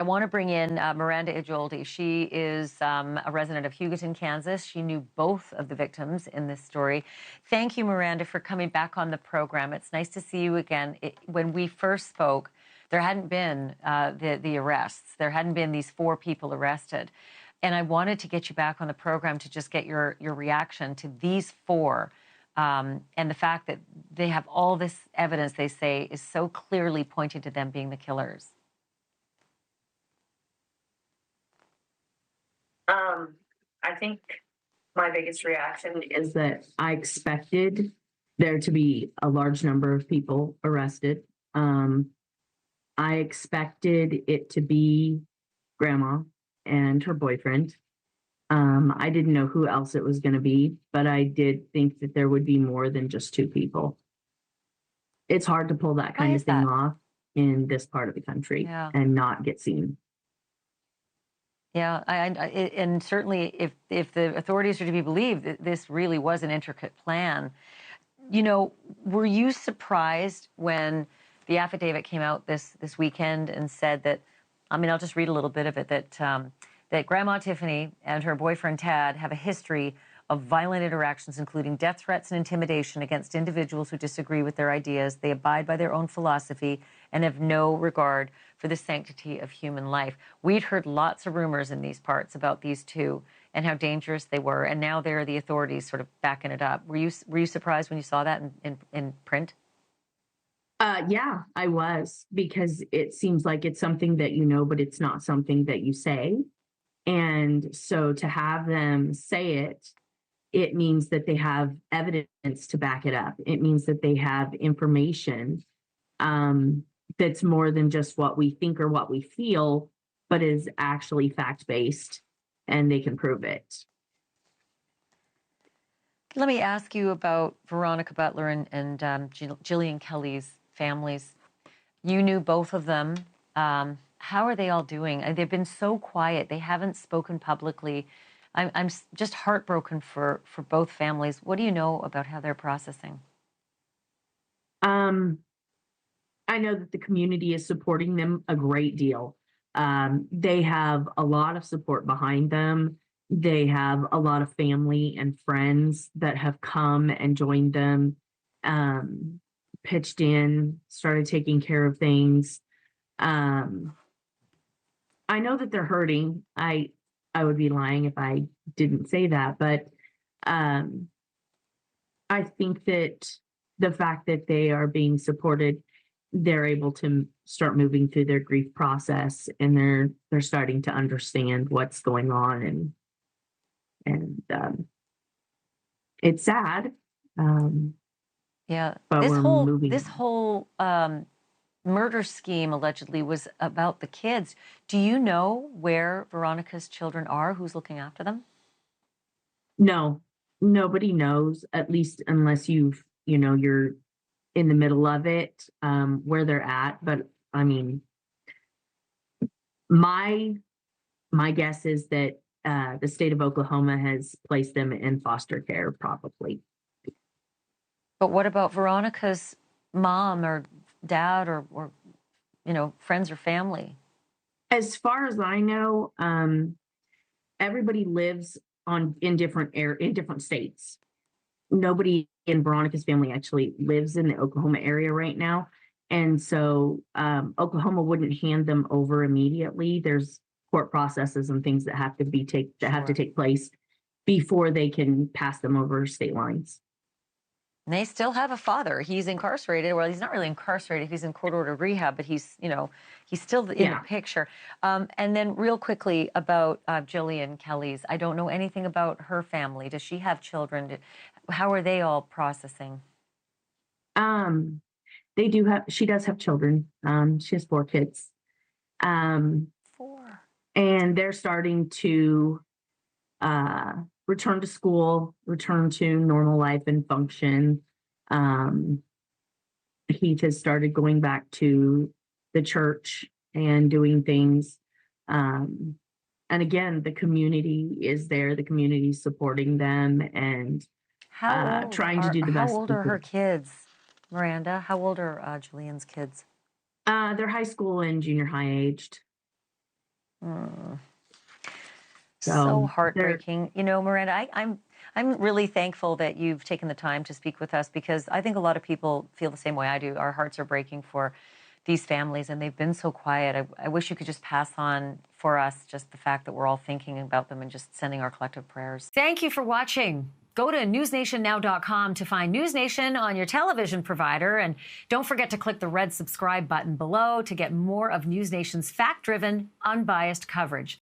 I want to bring in Miranda Illoldi. She is a resident of Hugoton, Kansas. She knew both of the victims in this story. Thank you, Miranda, for coming back on the program. It's nice to see you again. When we first spoke, there hadn't been the arrests. There hadn't been these 4 people arrested. And I wanted to get you back on the program to just get your reaction to these 4 and the fact that they have all this evidence, they say, is so clearly pointing to them being the killers. I think my biggest reaction is that I expected there to be a large number of people arrested. I expected it to be Grandma and her boyfriend. I didn't know who else it was going to be, but I did think that there would be more than just 2 people. It's hard to pull that kind of thing off in this part of the country and not get seen. Yeah, and certainly if the authorities are to be believed, this really was an intricate plan. You know, were you surprised when the affidavit came out this weekend and said that, I mean, I'll just read a little bit of it, that Grandma Tifany and her boyfriend Tad have a history of violent interactions, including death threats and intimidation against individuals who disagree with their ideas. They abide by their own philosophy and have no regard for the sanctity of human life. We'd heard lots of rumors in these parts about these 2 and how dangerous they were, and now they're the authorities sort of backing it up. Were you surprised when you saw that in print? Yeah, I was, because it seems like it's something that you know, but it's not something that you say. And so to have them say it, it means that they have evidence to back it up. It means that they have information that's more than just what we think or what we feel, but is actually fact-based, and they can prove it. Let me ask you about Veronica Butler and Jilian Kelley's families. You knew both of them. How are they all doing? They've been so quiet. They haven't spoken publicly. I'm just heartbroken for both families. What do you know about how they're processing? I know that the community is supporting them a great deal. They have a lot of support behind them. They have a lot of family and friends that have come and joined them, pitched in, started taking care of things. I know that they're hurting. I would be lying if I didn't say that, but I think that the fact that they are being supported, they're able to start moving through their grief process, and they're starting to understand what's going on, and it's sad. Yeah, but this whole murder scheme allegedly was about the kids. Do you know where Veronica's children are? Who's looking after them? No, nobody knows, at least unless you're in the middle of it, where they're at. But I mean, my guess is that the state of Oklahoma has placed them in foster care, probably. But what about Veronica's mom or dad or friends or family? As far as I know, everybody lives in different states. Nobody in Veronica's family actually lives in the Oklahoma area right now. And so Oklahoma wouldn't hand them over immediately. There's court processes and things that have to take place before they can pass them over state lines. And they still have a father. He's incarcerated. Well, he's not really incarcerated. He's in court-ordered rehab, but he's still in the picture. And then real quickly about Jilian Kelley's. I don't know anything about her family. Does she have children? How are they all processing? She does have children. She has 4 kids. 4. And they're starting to return to school, return to normal life and function. Heath has started going back to the church and doing things. And again, the community is there. The community is supporting them and trying to do the best. How old are her kids, Miranda? How old are Jilian's kids? They're high school and junior high aged. So heartbreaking. You know, Miranda, I'm really thankful that you've taken the time to speak with us, because I think a lot of people feel the same way I do. Our hearts are breaking for these families, and they've been so quiet. I wish you could just pass on for us just the fact that we're all thinking about them and just sending our collective prayers. Thank you for watching. Go to newsnationnow.com to find NewsNation on your television provider. And don't forget to click the red subscribe button below to get more of NewsNation's fact-driven, unbiased coverage.